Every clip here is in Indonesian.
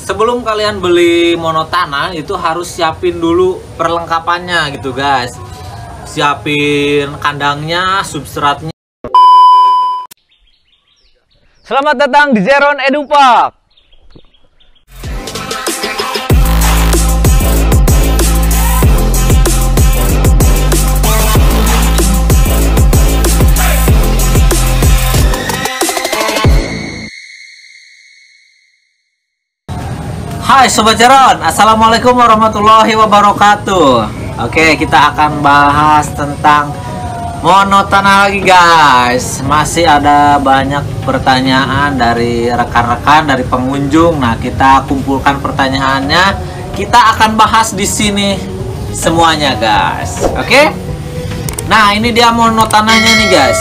sebelum kalian beli monotana itu harus siapin dulu perlengkapannya gitu guys. Siapin kandangnya, substratnya. Selamat datang di Zeron Edupark. Hai Sobat Zeron, Assalamualaikum warahmatullahi wabarakatuh. Oke, kita akan bahas tentang monotana lagi guys. Masih ada banyak pertanyaan dari rekan-rekan, dari pengunjung. Nah, kita kumpulkan pertanyaannya. Kita akan bahas di sini semuanya guys. Oke. Nah, ini dia monotananya nih guys.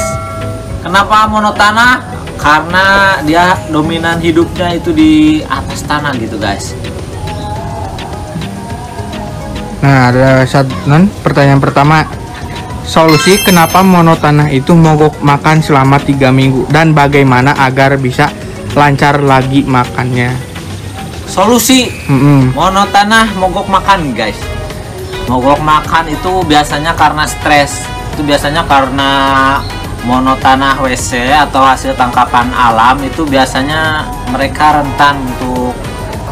Kenapa monotana? Karena dia dominan hidupnya itu di atas tanah gitu guys. Nah, ada pertanyaan pertama. Solusi kenapa monotanah itu mogok makan selama 3 minggu dan bagaimana agar bisa lancar lagi makannya? Solusi monotanah mogok makan guys. Mogok makan itu biasanya karena stres. Itu biasanya karena monotanah WC atau hasil tangkapan alam itu biasanya mereka rentan untuk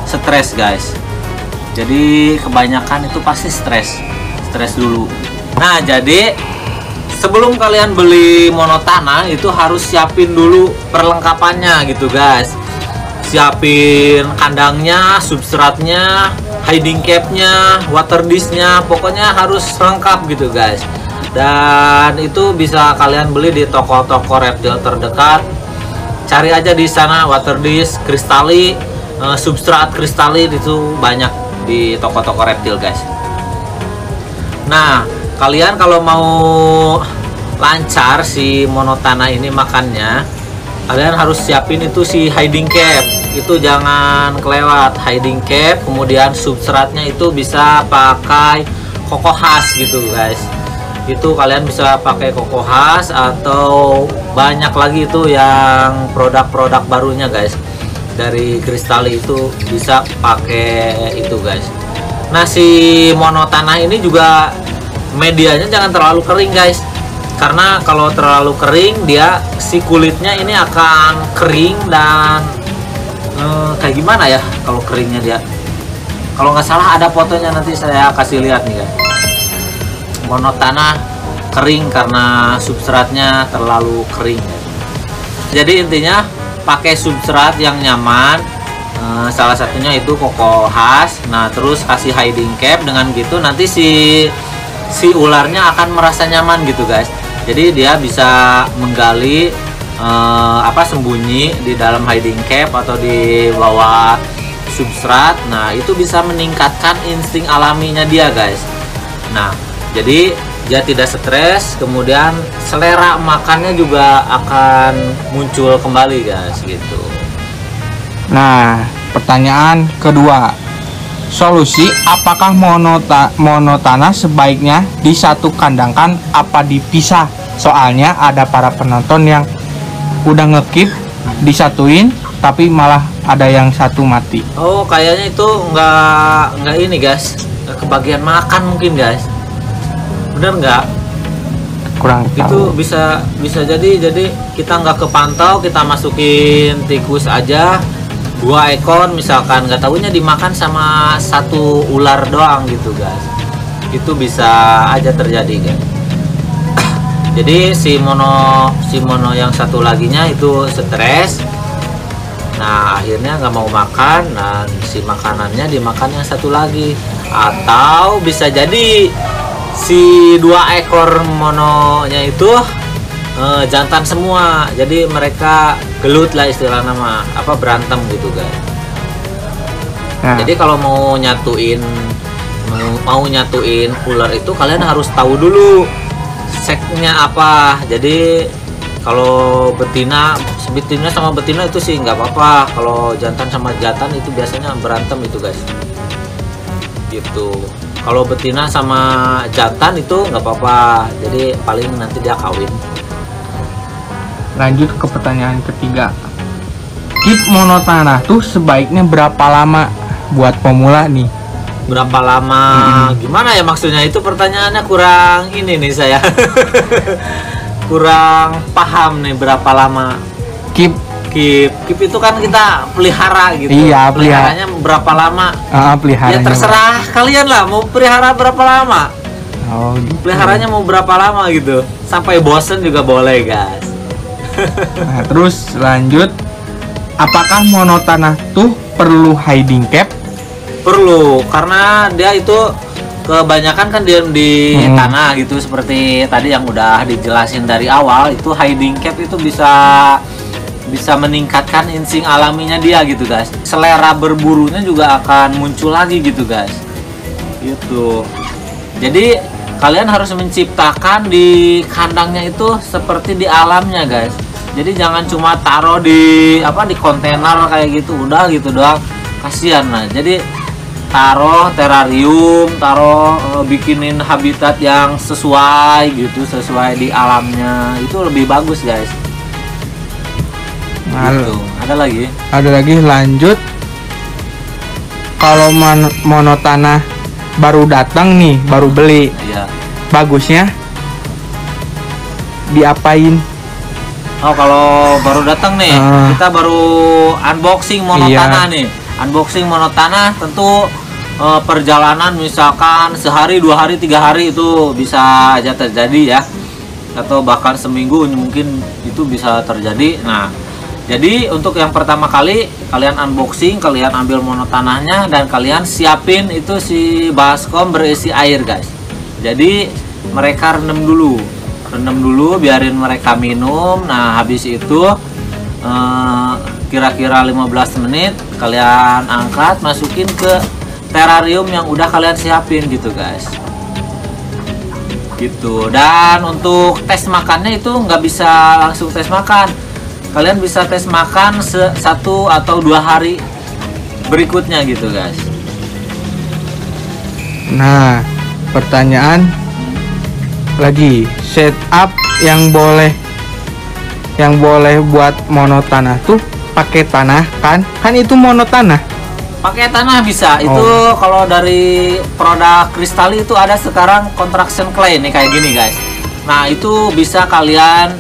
stres guys. Jadi kebanyakan itu pasti stres dulu. Nah, jadi sebelum kalian beli monotana itu harus siapin dulu perlengkapannya gitu guys. Siapin kandangnya, substratnya, hiding capnya, water disknya, pokoknya harus lengkap gitu guys. Dan itu bisa kalian beli di toko-toko reptil terdekat. Cari aja di sana water disk, kristali, substrat kristali, itu banyak di toko-toko reptil guys. Nah, kalian kalau mau lancar si monotana ini makannya, kalian harus siapin itu si hiding cap. Itu jangan kelewat hiding cap. Kemudian substratnya itu bisa pakai koko khas gitu guys. Itu kalian bisa pakai koko khas atau banyak lagi itu yang produk-produk barunya guys. Dari kristali itu bisa pakai itu guys. Nah, si monotana ini juga medianya jangan terlalu kering guys. Karena kalau terlalu kering dia si kulitnya ini akan kering dan kayak gimana ya kalau keringnya dia. Kalau nggak salah ada fotonya, nanti saya kasih lihat nih guys. Monotana kering karena substratnya terlalu kering. Jadi intinya pakai substrat yang nyaman, salah satunya itu koko khas. Nah, terus kasih hiding cap. Dengan gitu nanti si ularnya akan merasa nyaman gitu guys. Jadi dia bisa menggali sembunyi di dalam hiding cap atau di bawah substrat. Nah, itu bisa meningkatkan insting alaminya dia guys. Nah, jadi dia tidak stres, kemudian selera makannya juga akan muncul kembali guys gitu. Nah, pertanyaan kedua. Solusi apakah monotana sebaiknya disatu kandangkan apa dipisah? Soalnya ada para penonton yang udah ngekip disatuin tapi malah ada yang satu mati. Oh, kayaknya itu nggak ini guys, nggak kebagian makan mungkin guys. Bener nggak? Kurang itu tahu. bisa jadi kita nggak kepantau, kita masukin tikus aja 2 ekor misalkan, nggak tahunya dimakan sama satu ular doang gitu guys. Itu bisa aja terjadi guys. Jadi si mono yang satu laginya itu stres. Nah, akhirnya nggak mau makan dan si makanannya dimakan yang satu lagi. Atau bisa jadi si 2 ekor mononya itu jantan semua, jadi mereka gelut lah istilah nama berantem gitu guys. Nah, jadi kalau mau nyatuin ular itu kalian harus tahu dulu seknya apa. Jadi kalau betina sama betina itu sih nggak apa-apa. Kalau jantan sama jantan itu biasanya berantem itu guys gitu. Kalau betina sama jantan itu nggak apa-apa, jadi paling nanti dia kawin. Lanjut ke pertanyaan ketiga. Keep monotana tuh sebaiknya berapa lama? buat pemula nih. Berapa lama? Gimana ya maksudnya? Itu pertanyaannya kurang ini nih saya. Kurang paham nih berapa lama. Keep Keep itu kan kita pelihara gitu. Iya, Peliharanya berapa lama? Ya peliharanya. terserah kalian lah mau pelihara berapa lama. Oh, gitu. Peliharanya mau berapa lama gitu. Sampai bosen juga boleh, guys. Nah, terus lanjut, apakah monotanah tuh perlu hiding cap? Perlu, karena dia itu kebanyakan kan di tanah gitu, seperti tadi yang udah dijelasin dari awal. Itu hiding cap itu bisa meningkatkan insting alaminya dia gitu, guys. Selera berburunya juga akan muncul lagi gitu, guys. Gitu. Jadi kalian harus menciptakan di kandangnya itu seperti di alamnya, guys. Jadi jangan cuma taruh di kontainer kayak gitu, udah gitu doang. Kasihan lah. Jadi taruh terrarium, bikinin habitat yang sesuai gitu, sesuai di alamnya. Itu lebih bagus, guys. Gitu. Ada lagi Lanjut, kalau monotanah baru datang nih, baru beli, iya. Bagusnya diapain? Oh, kalau baru datang nih, kita baru unboxing monotanah nih. Unboxing monotanah tentu perjalanan misalkan sehari, 2 hari, 3 hari itu bisa aja terjadi ya, atau bahkan seminggu mungkin itu bisa terjadi. Nah, jadi untuk yang pertama kali kalian unboxing, kalian ambil monotanahnya dan kalian siapin itu si baskom berisi air, guys. Jadi mereka rendam dulu, biarin mereka minum. Nah, habis itu kira-kira 15 menit kalian angkat, masukin ke terrarium yang udah kalian siapin gitu, guys. Gitu. Dan untuk tes makannya itu nggak bisa langsung tes makan. Kalian bisa tes makan 1 atau 2 hari berikutnya gitu, guys. Nah, pertanyaan lagi, setup yang boleh buat monotanah tuh pakai tanah kan itu monotanah. Pakai tanah bisa. Itu kalau dari produk Cristali itu ada sekarang contraction clay nih kayak gini, guys. Nah, itu bisa kalian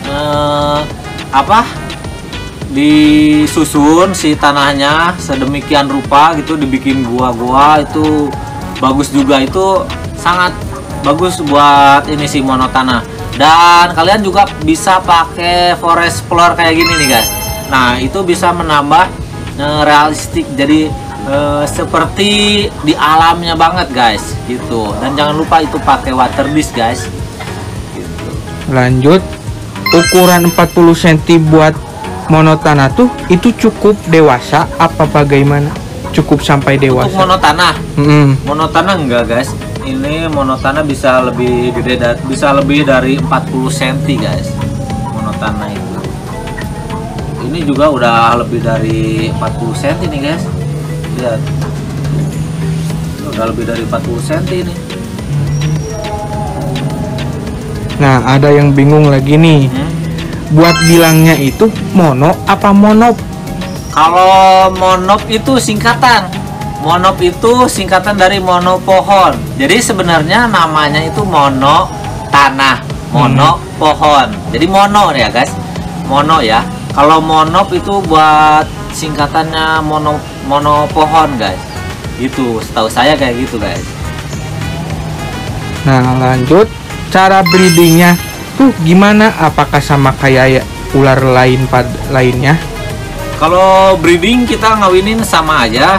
disusun si tanahnya sedemikian rupa gitu, dibikin gua-gua. Itu bagus juga, itu sangat bagus buat ini sih monotanah. Dan kalian juga bisa pakai forest floor kayak gini nih, guys. Nah, itu bisa menambah realistik, jadi seperti di alamnya banget, guys, gitu. Dan jangan lupa itu pakai water dish, guys, gitu. Lanjut, ukuran 40 cm buat monotanah tuh itu cukup dewasa apa bagaimana? Cukup sampai dewasa? Untuk monotanah, monotanah enggak, guys. Ini monotanah bisa lebih gede, bisa lebih dari 40 cm, guys. Monotanah itu. Ini juga udah lebih dari 40 cm nih, guys. Lihat. Udah lebih dari 40 cm ini. Nah, ada yang bingung lagi nih. Buat bilangnya itu mono apa monop? Kalau monop itu singkatan. Monop itu singkatan dari mono pohon. Jadi sebenarnya namanya itu mono tanah, mono pohon. Jadi mono ya, guys. Mono ya. Kalau monop itu buat singkatannya mono pohon, guys. Gitu, setahu saya kayak gitu, guys. Nah, lanjut, cara breedingnya tuh gimana? Apakah sama kayak ular lainnya? Kalau breeding kita ngawinin sama aja.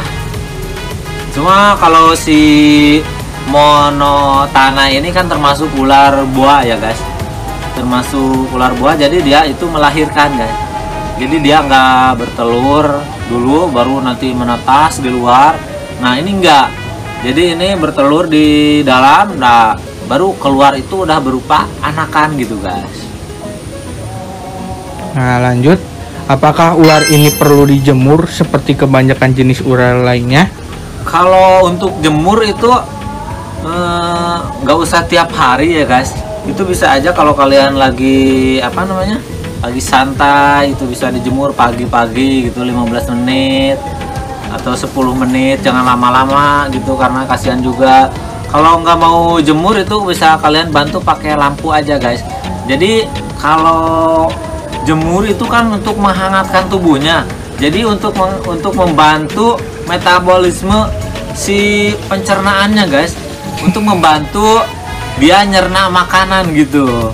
Cuma kalau si monotanah ini kan termasuk ular buah ya, guys. Termasuk ular buah, jadi dia itu melahirkan, guys. Jadi dia nggak bertelur dulu baru nanti menetas di luar. Nah, ini enggak. Jadi ini bertelur di dalam, nah baru keluar itu udah berupa anakan gitu, guys. Nah, lanjut, apakah ular ini perlu dijemur seperti kebanyakan jenis ular lainnya? Kalau untuk jemur itu nggak usah tiap hari ya, guys. Itu bisa aja kalau kalian lagi lagi santai, itu bisa dijemur pagi-pagi gitu 15 menit atau 10 menit, jangan lama-lama gitu karena kasihan juga. Kalau nggak mau jemur itu bisa kalian bantu pakai lampu aja guys. Jadi kalau jemur itu kan untuk menghangatkan tubuhnya, jadi untuk membantu metabolisme si pencernaannya guys, untuk membantu dia nyerna makanan gitu.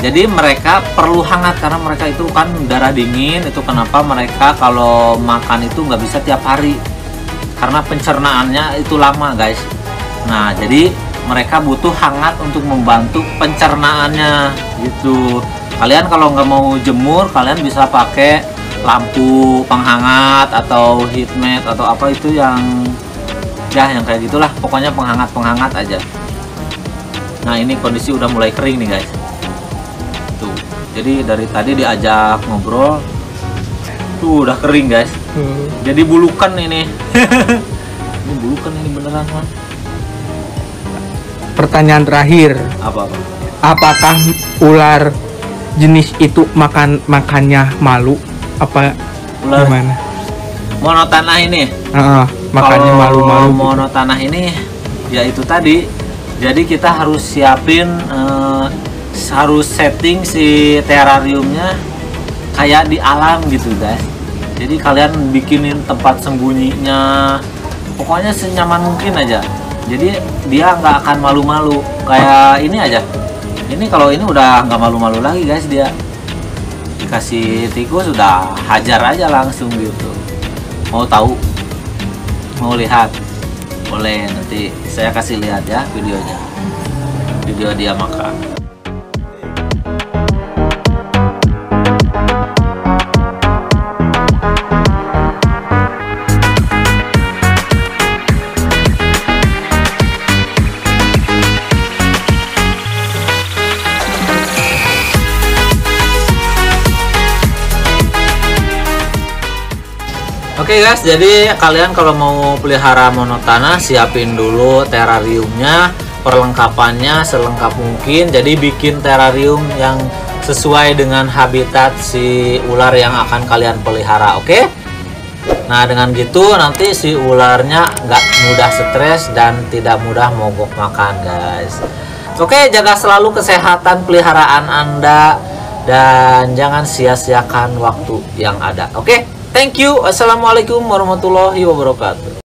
Jadi mereka perlu hangat karena mereka itu kan darah dingin. Itu kenapa mereka kalau makan itu nggak bisa tiap hari karena pencernaannya itu lama guys. Nah jadi mereka butuh hangat untuk membantu pencernaannya gitu. Kalian kalau nggak mau jemur, kalian bisa pakai lampu penghangat atau heat mat atau apa itu yang yang kayak gitulah, pokoknya penghangat aja. Nah ini kondisi udah mulai kering nih guys. Tuh, jadi dari tadi diajak ngobrol, tuh udah kering guys. Jadi bulukan ini. Ini bulukan ini beneran kan. Pertanyaan terakhir, Apa? apakah ular jenis itu makannya malu? Apa Ular gimana? monotanah ini. Makannya Kalau malu-malu. monotanah ini ya itu tadi. Jadi kita harus siapin harus setting si terrariumnya kayak di alam gitu guys. Jadi kalian bikinin tempat sembunyinya pokoknya senyaman mungkin aja. Jadi dia nggak akan malu-malu kayak ini aja. Ini kalau ini udah nggak malu-malu lagi guys, dia dikasih tikus sudah hajar aja langsung gitu. Mau tahu, mau lihat, boleh nanti saya kasih lihat ya videonya, video dia makan. Oke guys, jadi kalian kalau mau pelihara monotanah siapin dulu terrariumnya, perlengkapannya selengkap mungkin. Jadi bikin terrarium yang sesuai dengan habitat si ular yang akan kalian pelihara, oke? Nah dengan gitu nanti si ularnya nggak mudah stres dan tidak mudah mogok makan guys. Oke, jaga selalu kesehatan peliharaan Anda dan jangan sia-siakan waktu yang ada, oke? Thank you. Assalamualaikum warahmatullahi wabarakatuh.